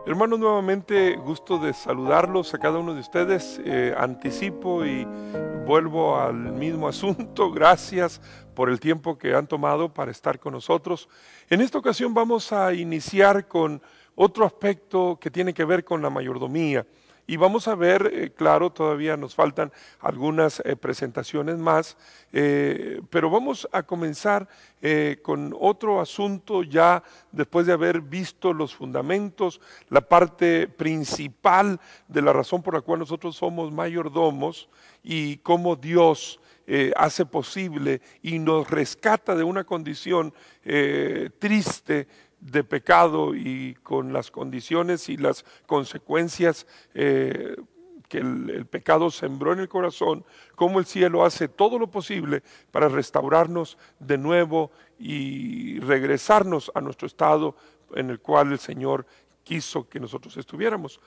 Hermanos, nuevamente gusto de saludarlos a cada uno de ustedes. Anticipo y vuelvo al mismo asunto. Gracias por el tiempo que han tomado para estar con nosotros. En esta ocasión vamos a iniciar con otro aspecto que tiene que ver con la mayordomía. Y vamos a ver, claro, todavía nos faltan algunas presentaciones más, pero vamos a comenzar con otro asunto ya después de haber visto los fundamentos, la parte principal de la razón por la cual nosotros somos mayordomos y cómo Dios hace posible y nos rescata de una condición triste de pecado y con las condiciones y las consecuencias que el pecado sembró en el corazón, cómo el cielo hace todo lo posible para restaurarnos de nuevo y regresarnos a nuestro estado en el cual el Señor quiso que nosotros estuviéramos.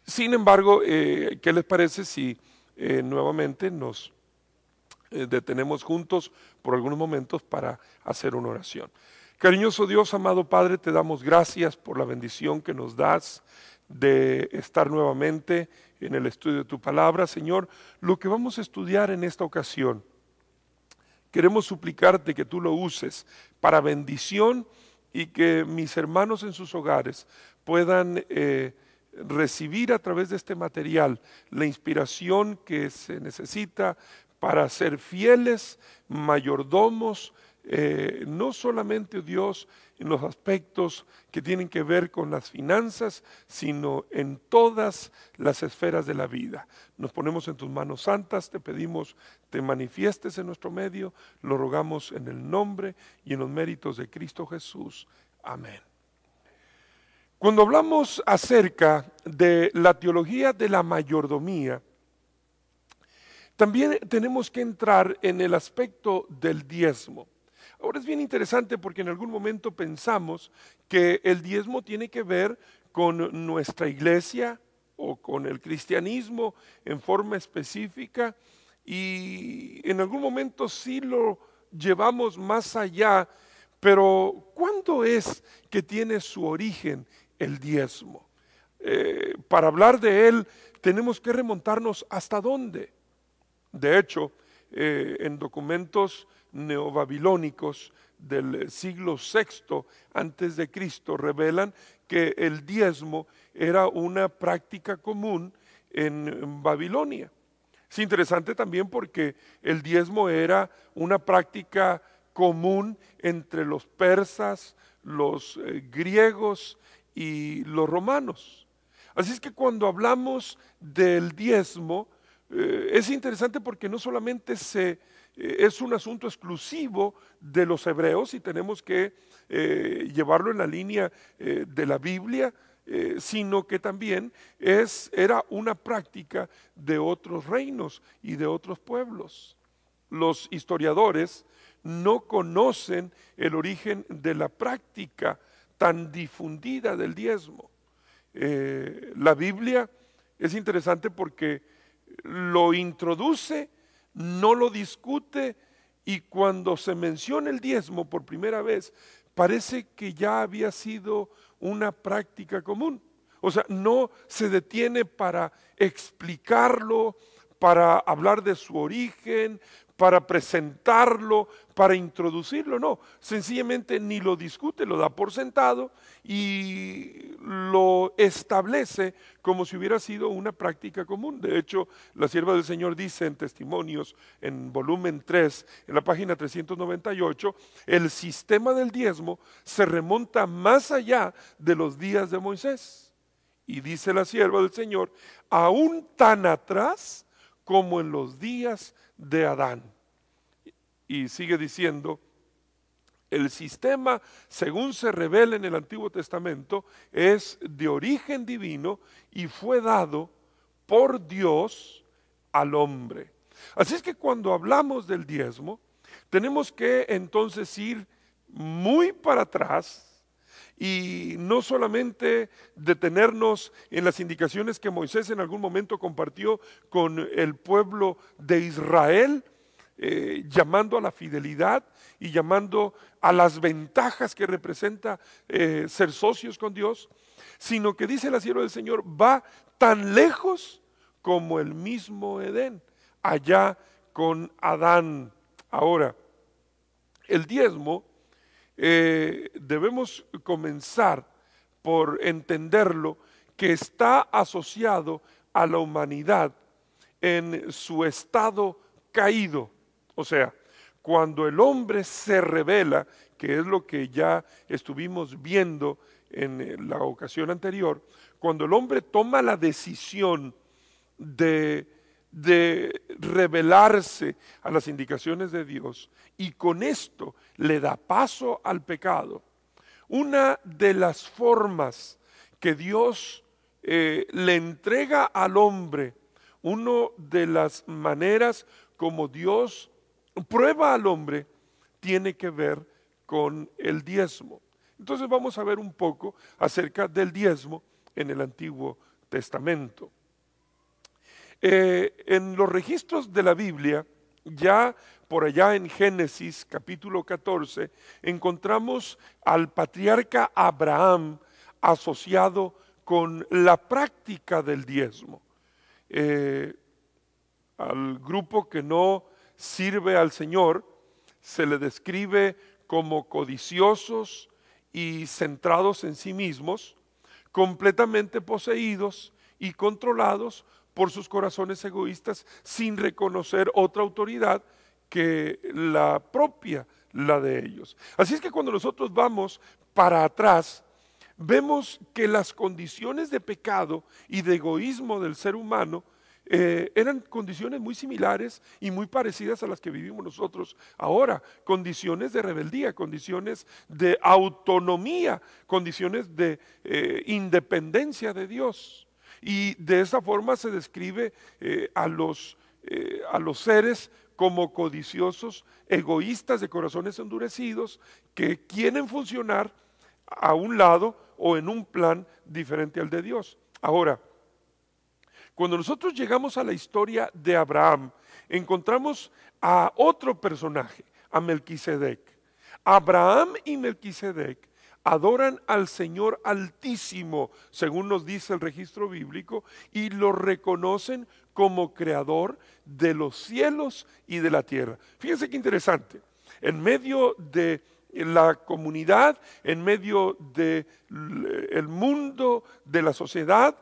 Sin embargo, ¿qué les parece si nuevamente nos detenemos juntos por algunos momentos para hacer una oración? Cariñoso Dios, amado Padre, te damos gracias por la bendición que nos das de estar nuevamente en el estudio de tu palabra. Señor, lo que vamos a estudiar en esta ocasión, queremos suplicarte que tú lo uses para bendición y que mis hermanos en sus hogares puedan recibir a través de este material la inspiración que se necesita para ser fieles mayordomos, no solamente, Dios, en los aspectos que tienen que ver con las finanzas, sino en todas las esferas de la vida. Nos ponemos en tus manos santas, te pedimos, te manifiestes en nuestro medio, lo rogamos en el nombre y en los méritos de Cristo Jesús. Amén. Cuando hablamos acerca de la teología de la mayordomía, también tenemos que entrar en el aspecto del diezmo. Ahora es bien interesante porque en algún momento pensamos que el diezmo tiene que ver con nuestra iglesia o con el cristianismo en forma específica, y en algún momento sí lo llevamos más allá, pero ¿cuándo es que tiene su origen el diezmo? Para hablar de él tenemos que remontarnos hasta dónde. De hecho, en documentos neobabilónicos del siglo VI antes de Cristo revelan que el diezmo era una práctica común en Babilonia. Es interesante también porque el diezmo era una práctica común entre los persas, los griegos y los romanos. Así es que cuando hablamos del diezmo, es interesante porque no solamente es un asunto exclusivo de los hebreos y tenemos que llevarlo en la línea de la Biblia, sino que también era una práctica de otros reinos y de otros pueblos. Los historiadores no conocen el origen de la práctica tan difundida del diezmo. La Biblia es interesante porque lo introduce, no lo discute, y cuando se menciona el diezmo por primera vez, parece que ya había sido una práctica común. O sea, no se detiene para explicarlo, para hablar de su origen, para presentarlo, para introducirlo, no, sencillamente ni lo discute, lo da por sentado y lo establece como si hubiera sido una práctica común. De hecho, la sierva del Señor dice en Testimonios, en volumen 3, en la página 398, el sistema del diezmo se remonta más allá de los días de Moisés. Y dice la sierva del Señor, aún tan atrás como en los días de Adán. Y sigue diciendo, el sistema, según se revela en el Antiguo Testamento, es de origen divino y fue dado por Dios al hombre. Así es que cuando hablamos del diezmo, tenemos que entonces ir muy para atrás y no solamente detenernos en las indicaciones que Moisés en algún momento compartió con el pueblo de Israel, llamando a la fidelidad y llamando a las ventajas que representa ser socios con Dios, sino que dice la sierva del Señor, va tan lejos como el mismo Edén, allá con Adán. Ahora, el diezmo debemos comenzar por entenderlo, que está asociado a la humanidad en su estado caído. O sea, cuando el hombre se revela, que es lo que ya estuvimos viendo en la ocasión anterior, cuando el hombre toma la decisión de revelarse a las indicaciones de Dios y con esto le da paso al pecado, una de las formas que Dios le entrega al hombre, una de las maneras como Dios prueba al hombre, tiene que ver con el diezmo. Entonces vamos a ver un poco acerca del diezmo en el Antiguo Testamento. En los registros de la Biblia, ya por allá en Génesis capítulo 14, encontramos al patriarca Abraham asociado con la práctica del diezmo. Al grupo que no sirve al Señor se le describe como codiciosos y centrados en sí mismos, completamente poseídos y controlados por sus corazones egoístas, sin reconocer otra autoridad que la propia, la de ellos. Así es que cuando nosotros vamos para atrás, vemos que las condiciones de pecado y de egoísmo del ser humano eran condiciones muy similares y muy parecidas a las que vivimos nosotros ahora, condiciones de rebeldía, condiciones de autonomía, condiciones de independencia de Dios. Y de esa forma se describe a los seres como codiciosos, egoístas de corazones endurecidos, que quieren funcionar a un lado o en un plan diferente al de Dios. Ahora, cuando nosotros llegamos a la historia de Abraham, encontramos a otro personaje, a Melquisedec. Abraham y Melquisedec adoran al Señor Altísimo, según nos dice el registro bíblico, y lo reconocen como creador de los cielos y de la tierra. Fíjense qué interesante. En medio de la comunidad, en medio del mundo, de la sociedad,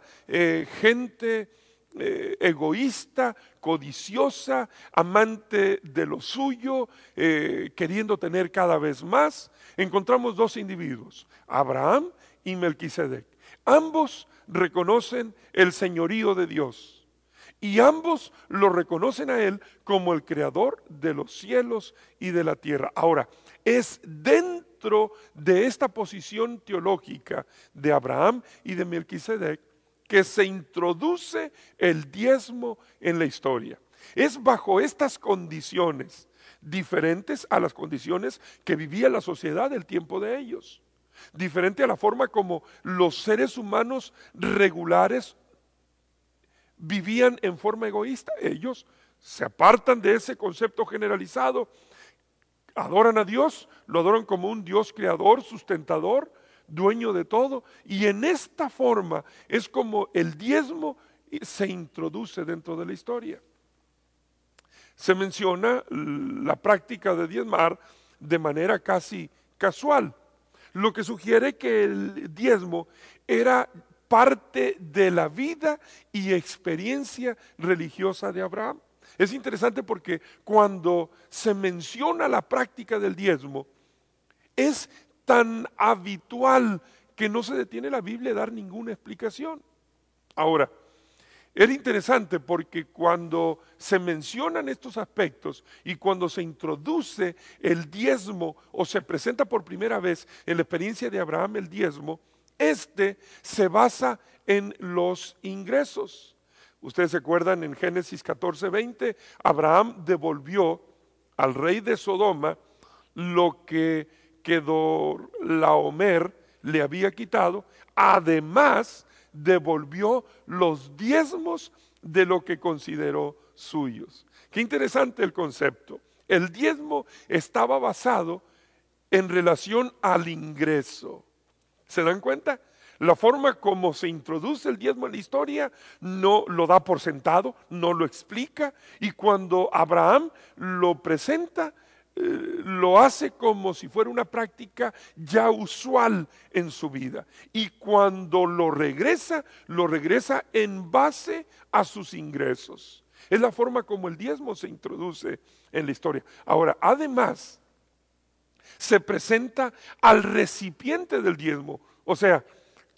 gente egoísta, codiciosa, amante de lo suyo, queriendo tener cada vez más, encontramos dos individuos, Abraham y Melquisedec. Ambos reconocen el señorío de Dios y ambos lo reconocen a él como el creador de los cielos y de la tierra. Ahora, es dentro de esta posición teológica de Abraham y de Melquisedec que se introduce el diezmo en la historia. Es bajo estas condiciones, diferentes a las condiciones que vivía la sociedad del tiempo de ellos, diferente a la forma como los seres humanos regulares vivían en forma egoísta. Ellos se apartan de ese concepto generalizado, adoran a Dios, lo adoran como un Dios creador, sustentador, dueño de todo, y en esta forma es como el diezmo se introduce dentro de la historia. Se menciona la práctica de diezmar de manera casi casual, lo que sugiere que el diezmo era parte de la vida y experiencia religiosa de Abraham. Es interesante porque cuando se menciona la práctica del diezmo, es tan habitual que no se detiene la Biblia a dar ninguna explicación. Ahora, era interesante porque cuando se mencionan estos aspectos y cuando se introduce el diezmo o se presenta por primera vez en la experiencia de Abraham el diezmo, se basa en los ingresos. Ustedes se acuerdan en Génesis 14:20, Abraham devolvió al rey de Sodoma lo que Kedorlaomer le había quitado, además devolvió los diezmos de lo que consideró suyos. Qué interesante el concepto. El diezmo estaba basado en relación al ingreso. ¿Se dan cuenta? La forma como se introduce el diezmo en la historia no lo da por sentado, no lo explica, y cuando Abraham lo presenta, lo hace como si fuera una práctica ya usual en su vida. Y cuando lo regresa en base a sus ingresos. Es la forma como el diezmo se introduce en la historia. Ahora, además, se presenta al recipiente del diezmo, o sea,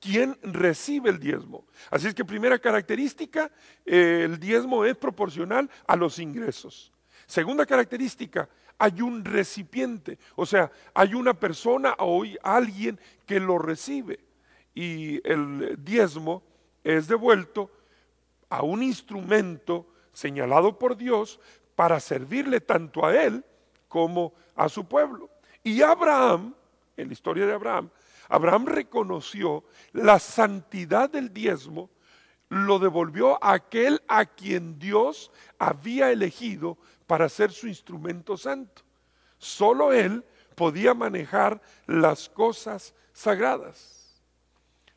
¿quién recibe el diezmo? Así es que primera característica, el diezmo es proporcional a los ingresos. Segunda característica, hay un recipiente, o sea, hay una persona o alguien que lo recibe. Y el diezmo es devuelto a un instrumento señalado por Dios para servirle tanto a él como a su pueblo. Y Abraham, en la historia de Abraham, Abraham reconoció la santidad del diezmo, lo devolvió a aquel a quien Dios había elegido para ser su instrumento santo. Solo él podía manejar las cosas sagradas.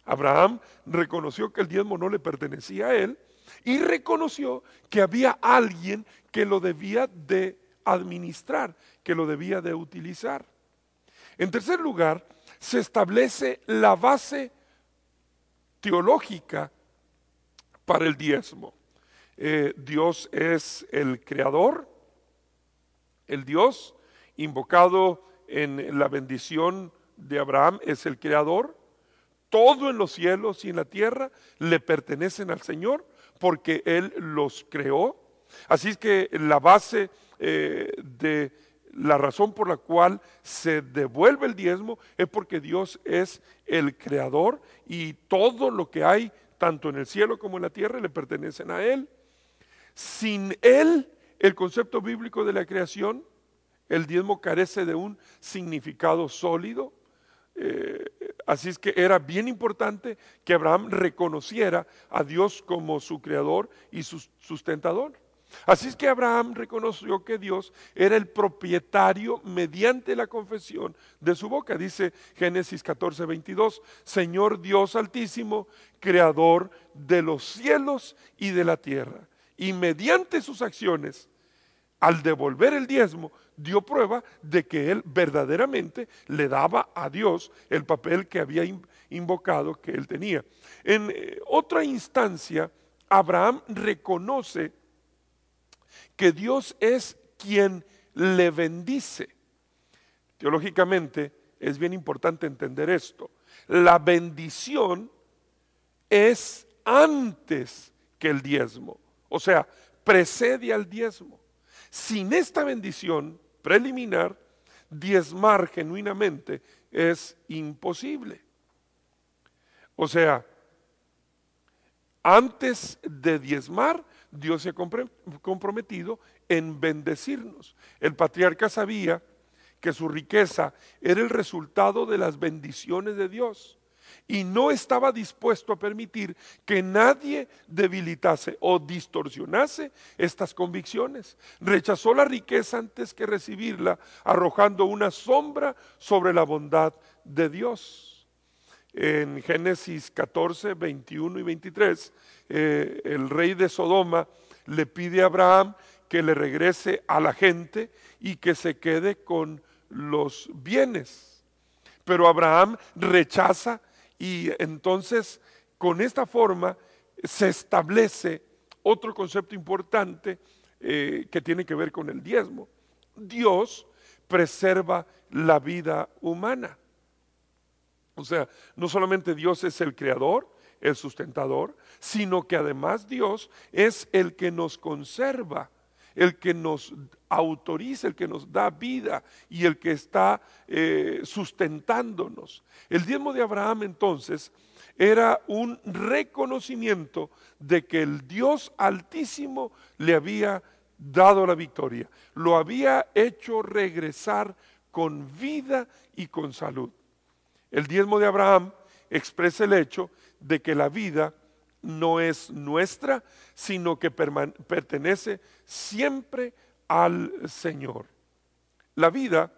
Abraham reconoció que el diezmo no le pertenecía a él y reconoció que había alguien que lo debía de administrar, que lo debía de utilizar. En tercer lugar, se establece la base teológica para el diezmo. Dios es el creador, el Dios invocado en la bendición de Abraham es el creador. Todo en los cielos y en la tierra le pertenecen al Señor porque Él los creó. Así es que la base de la razón por la cual se devuelve el diezmo es porque Dios es el creador y todo lo que hay, tanto en el cielo como en la tierra, le pertenecen a Él. Sin Él, el concepto bíblico de la creación, el diezmo carece de un significado sólido. Así es que era bien importante que Abraham reconociera a Dios como su creador y su sustentador. Así es que Abraham reconoció que Dios era el propietario mediante la confesión de su boca. Dice Génesis 14:22, Señor Dios altísimo, creador de los cielos y de la tierra. Y mediante sus acciones, al devolver el diezmo, dio prueba de que él verdaderamente le daba a Dios el papel que había invocado que él tenía. En otra instancia, Abraham reconoce que Dios es quien le bendice. Teológicamente es bien importante entender esto. La bendición es antes que el diezmo, o sea, precede al diezmo. Sin esta bendición preliminar, diezmar genuinamente es imposible. O sea, antes de diezmar, Dios se ha comprometido en bendecirnos. El patriarca sabía que su riqueza era el resultado de las bendiciones de Dios y no estaba dispuesto a permitir que nadie debilitase o distorsionase estas convicciones. Rechazó la riqueza antes que recibirla, arrojando una sombra sobre la bondad de Dios. En Génesis 14, 21 y 23, el rey de Sodoma le pide a Abraham que le regrese a la gente y que se quede con los bienes. Pero Abraham rechaza y entonces con esta forma se establece otro concepto importante que tiene que ver con el diezmo. Dios preserva la vida humana. O sea, no solamente Dios es el creador, el sustentador, sino que además Dios es el que nos conserva, el que nos autoriza, el que nos da vida y el que está sustentándonos. El diezmo de Abraham entonces era un reconocimiento de que el Dios Altísimo le había dado la victoria, lo había hecho regresar con vida y con salud. El diezmo de Abraham expresa el hecho de que la vida no es nuestra, sino que pertenece siempre al Señor. La vida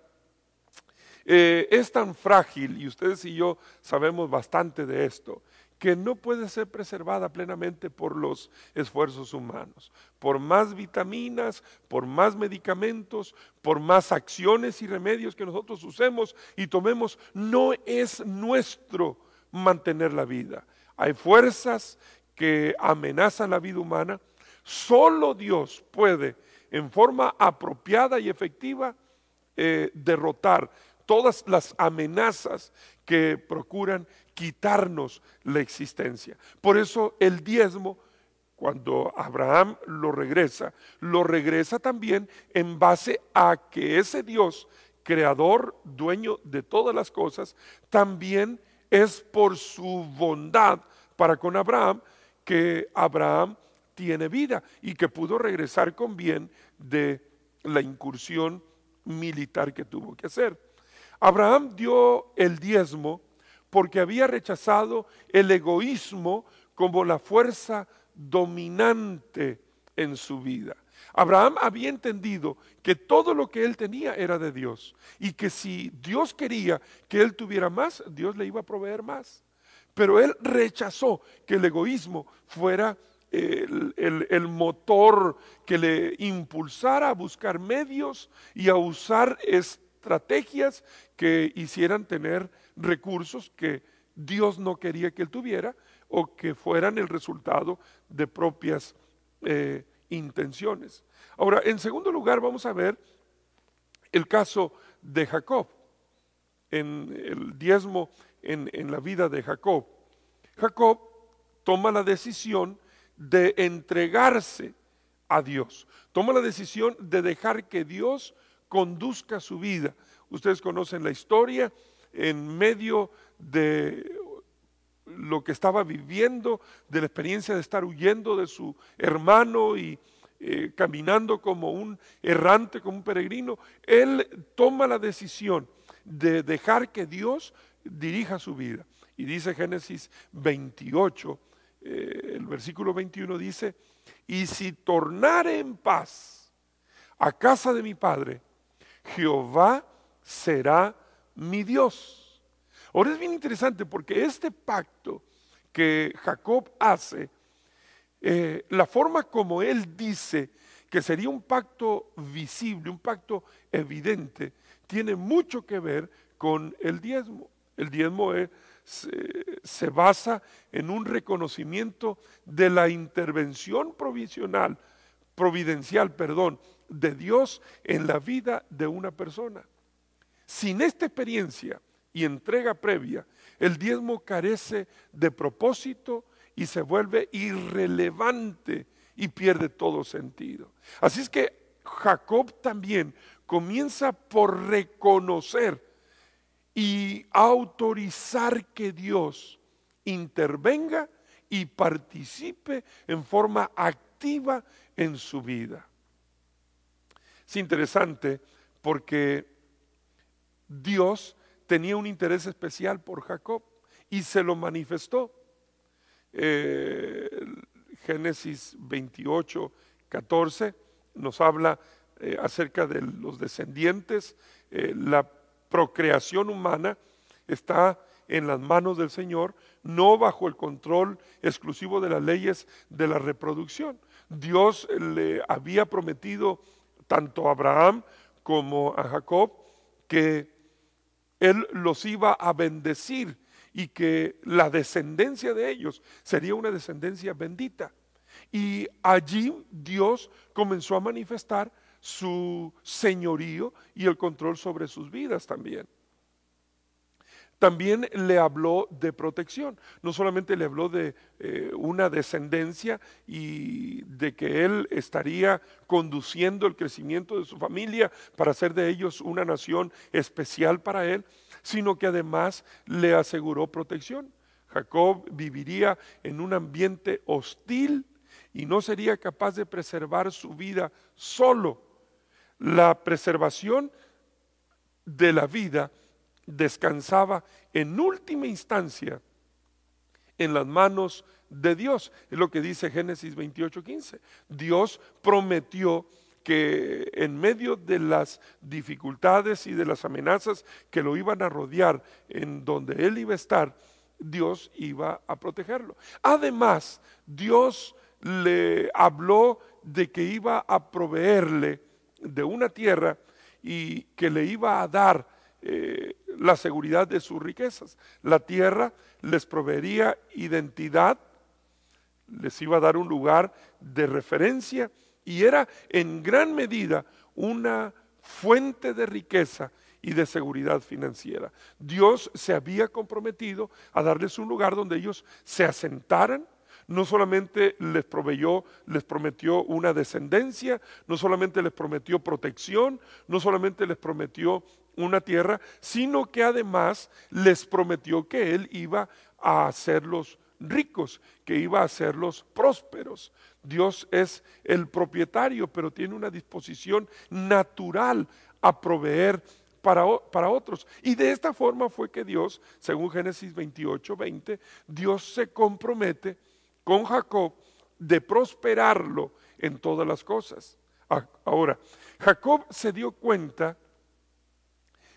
es tan frágil, y ustedes y yo sabemos bastante de esto, que no puede ser preservada plenamente por los esfuerzos humanos. Por más vitaminas, por más medicamentos, por más acciones y remedios que nosotros usemos y tomemos, no es nuestro mantener la vida. Hay fuerzas que amenazan la vida humana. Solo Dios puede, en forma apropiada y efectiva, derrotar todas las amenazas que procuran quitarnos la existencia. Por eso el diezmo, cuando Abraham lo regresa también en base a que ese Dios, creador, dueño de todas las cosas, también es por su bondad para con Abraham que Abraham tiene vida y que pudo regresar con bien de la incursión militar que tuvo que hacer. Abraham dio el diezmo porque había rechazado el egoísmo como la fuerza dominante en su vida. Abraham había entendido que todo lo que él tenía era de Dios y que si Dios quería que él tuviera más, Dios le iba a proveer más. Pero él rechazó que el egoísmo fuera el motor que le impulsara a buscar medios y a usar estrategias que hicieran tener recursos que Dios no quería que él tuviera o que fueran el resultado de propias intenciones. Ahora, en segundo lugar, vamos a ver el caso de Jacob, en el diezmo en la vida de Jacob. Jacob toma la decisión de entregarse a Dios, toma la decisión de dejar que Dios conduzca su vida. Ustedes conocen la historia. En medio de lo que estaba viviendo, de la experiencia de estar huyendo de su hermano y caminando como un errante, como un peregrino, él toma la decisión de dejar que Dios dirija su vida. Y dice Génesis 28, el versículo 21 dice: y si tornare en paz a casa de mi padre, Jehová será mi Dios. Ahora es bien interesante porque este pacto que Jacob hace, la forma como él dice que sería un pacto visible, un pacto evidente, tiene mucho que ver con el diezmo. El diezmo se basa en un reconocimiento de la intervención providencial, de Dios en la vida de una persona. Sin esta experiencia y entrega previa, el diezmo carece de propósito y se vuelve irrelevante y pierde todo sentido. Así es que Jacob también comienza por reconocer y autorizar que Dios intervenga y participe en forma activa en su vida. Es interesante porque Dios tenía un interés especial por Jacob y se lo manifestó. Génesis 28, 14 nos habla acerca de los descendientes. La procreación humana está en las manos del Señor, no bajo el control exclusivo de las leyes de la reproducción. Dios le había prometido tanto a Abraham como a Jacob que él los iba a bendecir y que la descendencia de ellos sería una descendencia bendita. Y allí Dios comenzó a manifestar su señorío y el control sobre sus vidas también. También le habló de protección, no solamente le habló de una descendencia y de que él estaría conduciendo el crecimiento de su familia para hacer de ellos una nación especial para él, sino que además le aseguró protección. Jacob viviría en un ambiente hostil y no sería capaz de preservar su vida solo. La preservación de la vida descansaba en última instancia en las manos de Dios. Es lo que dice Génesis 28:15. Dios prometió que en medio de las dificultades y de las amenazas que lo iban a rodear, en donde él iba a estar, Dios iba a protegerlo. Además, Dios le habló de que iba a proveerle de una tierra y que le iba a dar la seguridad de sus riquezas. La tierra les proveería identidad, les iba a dar un lugar de referencia y era en gran medida una fuente de riqueza y de seguridad financiera. Dios se había comprometido a darles un lugar donde ellos se asentaran. No solamente les prometió una descendencia, no solamente les prometió protección, no solamente les prometió una tierra, sino que además les prometió que Él iba a hacerlos ricos, que iba a hacerlos prósperos. Dios es el propietario, pero tiene una disposición natural a proveer para otros. Y de esta forma fue que Dios, según Génesis 28:20, Dios se compromete con Jacob de prosperarlo en todas las cosas. Ahora, Jacob se dio cuenta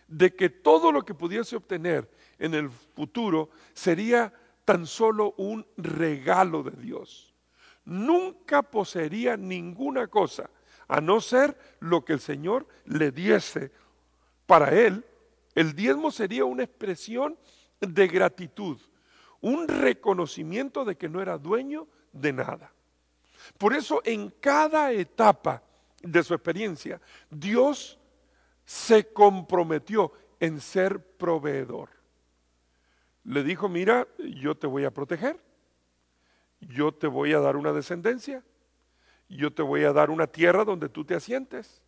de que todo lo que pudiese obtener en el futuro sería tan solo un regalo de Dios. Nunca poseería ninguna cosa, a no ser lo que el Señor le diese. Para él, el diezmo sería una expresión de gratitud, un reconocimiento de que no era dueño de nada. Por eso, en cada etapa de su experiencia, Dios se comprometió en ser proveedor. Le dijo: mira, yo te voy a proteger, yo te voy a dar una descendencia, yo te voy a dar una tierra donde tú te asientes,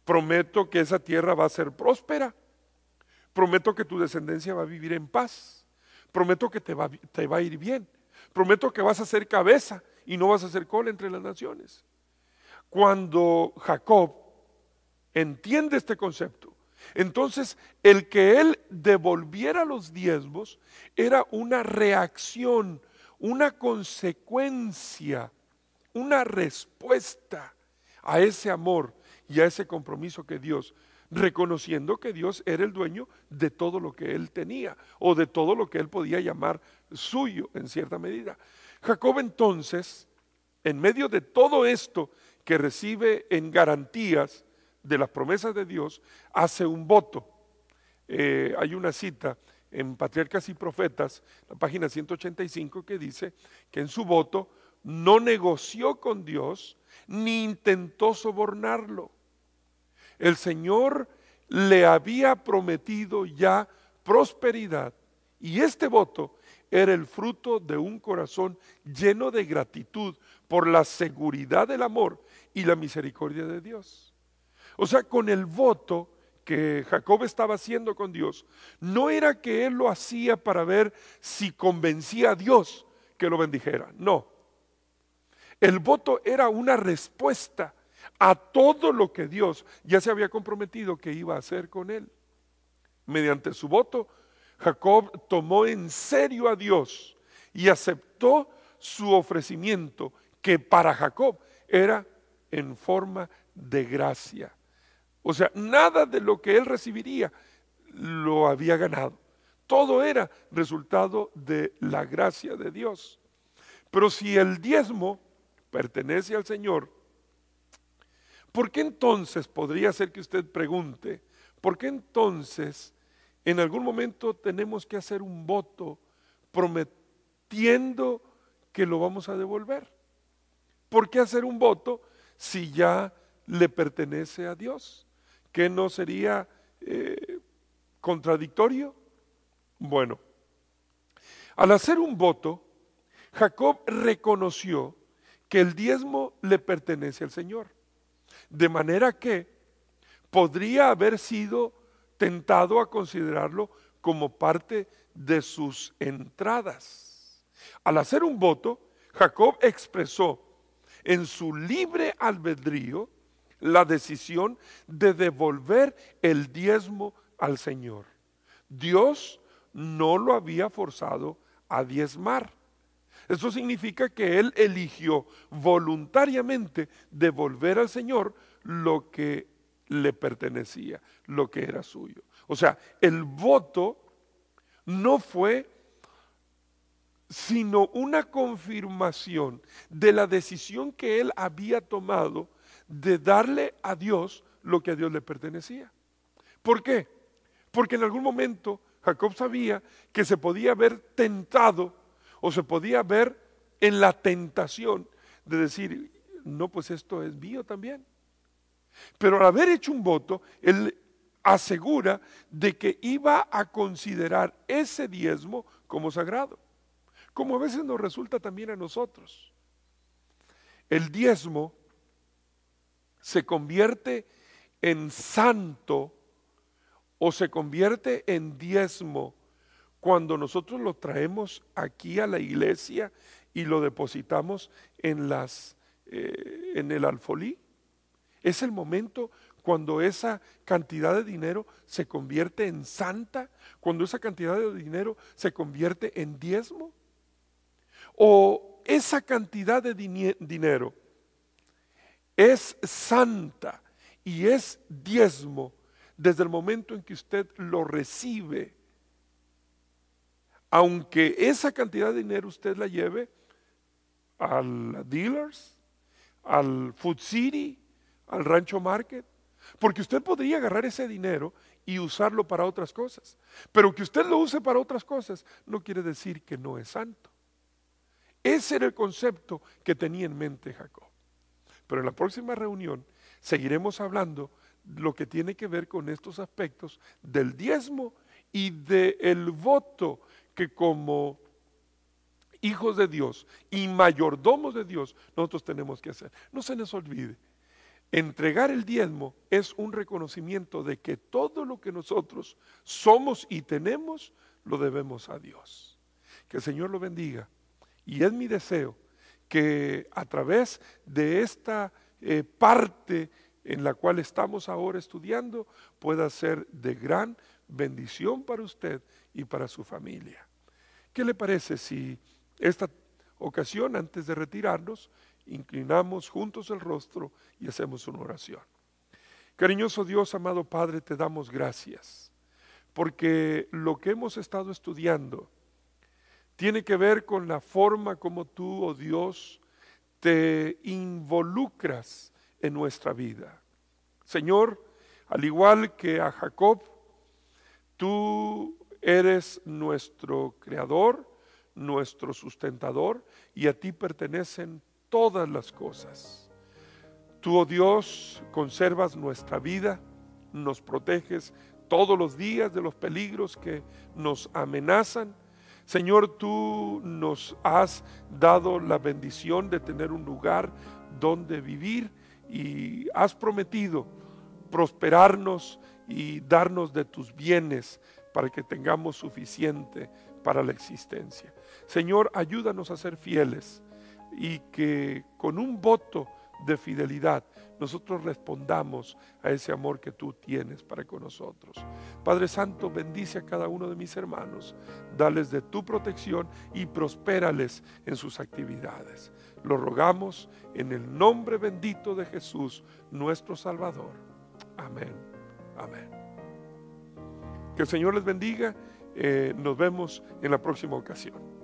prometo que esa tierra va a ser próspera, prometo que tu descendencia va a vivir en paz, prometo que te va a ir bien, prometo que vas a ser cabeza y no vas a ser cola entre las naciones. Cuando Jacob entiende este concepto, entonces el que él devolviera los diezmos era una reacción, una consecuencia, una respuesta a ese amor y a ese compromiso que Dios, reconociendo que Dios era el dueño de todo lo que él tenía o de todo lo que él podía llamar suyo en cierta medida. Jacob entonces, en medio de todo esto que recibe en garantías de las promesas de Dios, hace un voto. Hay una cita en Patriarcas y Profetas, la página 185, que dice que en su voto no negoció con Dios ni intentó sobornarlo. El Señor le había prometido ya prosperidad y este voto era el fruto de un corazón lleno de gratitud por la seguridad del amor y la misericordia de Dios. O sea, con el voto que Jacob estaba haciendo con Dios, no era que él lo hacía para ver si convencía a Dios que lo bendijera, no. El voto era una respuesta a todo lo que Dios ya se había comprometido que iba a hacer con él. Mediante su voto, Jacob tomó en serio a Dios y aceptó su ofrecimiento, que para Jacob era en forma de gracia. O sea, nada de lo que él recibiría lo había ganado. Todo era resultado de la gracia de Dios. Pero si el diezmo pertenece al Señor, ¿por qué entonces podría ser que usted pregunte, por qué entonces en algún momento tenemos que hacer un voto prometiendo que lo vamos a devolver? ¿Por qué hacer un voto si ya le pertenece a Dios? ¿Qué no sería contradictorio? Bueno, al hacer un voto, Jacob reconoció que el diezmo le pertenece al Señor, de manera que podría haber sido tentado a considerarlo como parte de sus entradas. Al hacer un voto, Jacob expresó en su libre albedrío la decisión de devolver el diezmo al Señor. Dios no lo había forzado a diezmar. Eso significa que él eligió voluntariamente devolver al Señor lo que le pertenecía, lo que era suyo. O sea, el voto no fue sino una confirmación de la decisión que él había tomado de darle a Dios lo que a Dios le pertenecía. ¿Por qué? Porque en algún momento Jacob sabía que se podía haber tentado o se podía ver en la tentación de decir, no, pues esto es mío también. Pero al haber hecho un voto, él asegura de que iba a considerar ese diezmo como sagrado, como a veces nos resulta también a nosotros. El diezmo se convierte en santo o se convierte en diezmo cuando nosotros lo traemos aquí a la iglesia y lo depositamos en el alfolí. Es el momento cuando esa cantidad de dinero se convierte en santa, cuando esa cantidad de dinero se convierte en diezmo, o esa cantidad de dinero es santa y es diezmo desde el momento en que usted lo recibe, aunque esa cantidad de dinero usted la lleve al dealers, al Food City, al Rancho Market, porque usted podría agarrar ese dinero y usarlo para otras cosas, pero que usted lo use para otras cosas no quiere decir que no es santo. Ese era el concepto que tenía en mente Jacob. Pero en la próxima reunión seguiremos hablando lo que tiene que ver con estos aspectos del diezmo y del voto que como hijos de Dios y mayordomos de Dios nosotros tenemos que hacer. No se nos olvide, entregar el diezmo es un reconocimiento de que todo lo que nosotros somos y tenemos lo debemos a Dios. Que el Señor lo bendiga y es mi deseo que a través de esta parte en la cual estamos ahora estudiando pueda ser de gran bendición para usted y para su familia. ¿Qué le parece si esta ocasión, antes de retirarnos, inclinamos juntos el rostro y hacemos una oración? Cariñoso Dios, amado Padre, te damos gracias, porque lo que hemos estado estudiando tiene que ver con la forma como tú, oh Dios, te involucras en nuestra vida. Señor, al igual que a Jacob, tú eres nuestro creador, nuestro sustentador, y a ti pertenecen todas las cosas. Tú, oh Dios, conservas nuestra vida, nos proteges todos los días de los peligros que nos amenazan. Señor, tú nos has dado la bendición de tener un lugar donde vivir y has prometido prosperarnos y darnos de tus bienes para que tengamos suficiente para la existencia. Señor, ayúdanos a ser fieles y que con un voto de fidelidad nosotros respondamos a ese amor que tú tienes para con nosotros. Padre Santo, bendice a cada uno de mis hermanos, dales de tu protección y prospérales en sus actividades. Lo rogamos en el nombre bendito de Jesús, nuestro Salvador. Amén. Amén. Que el Señor les bendiga. Nos vemos en la próxima ocasión.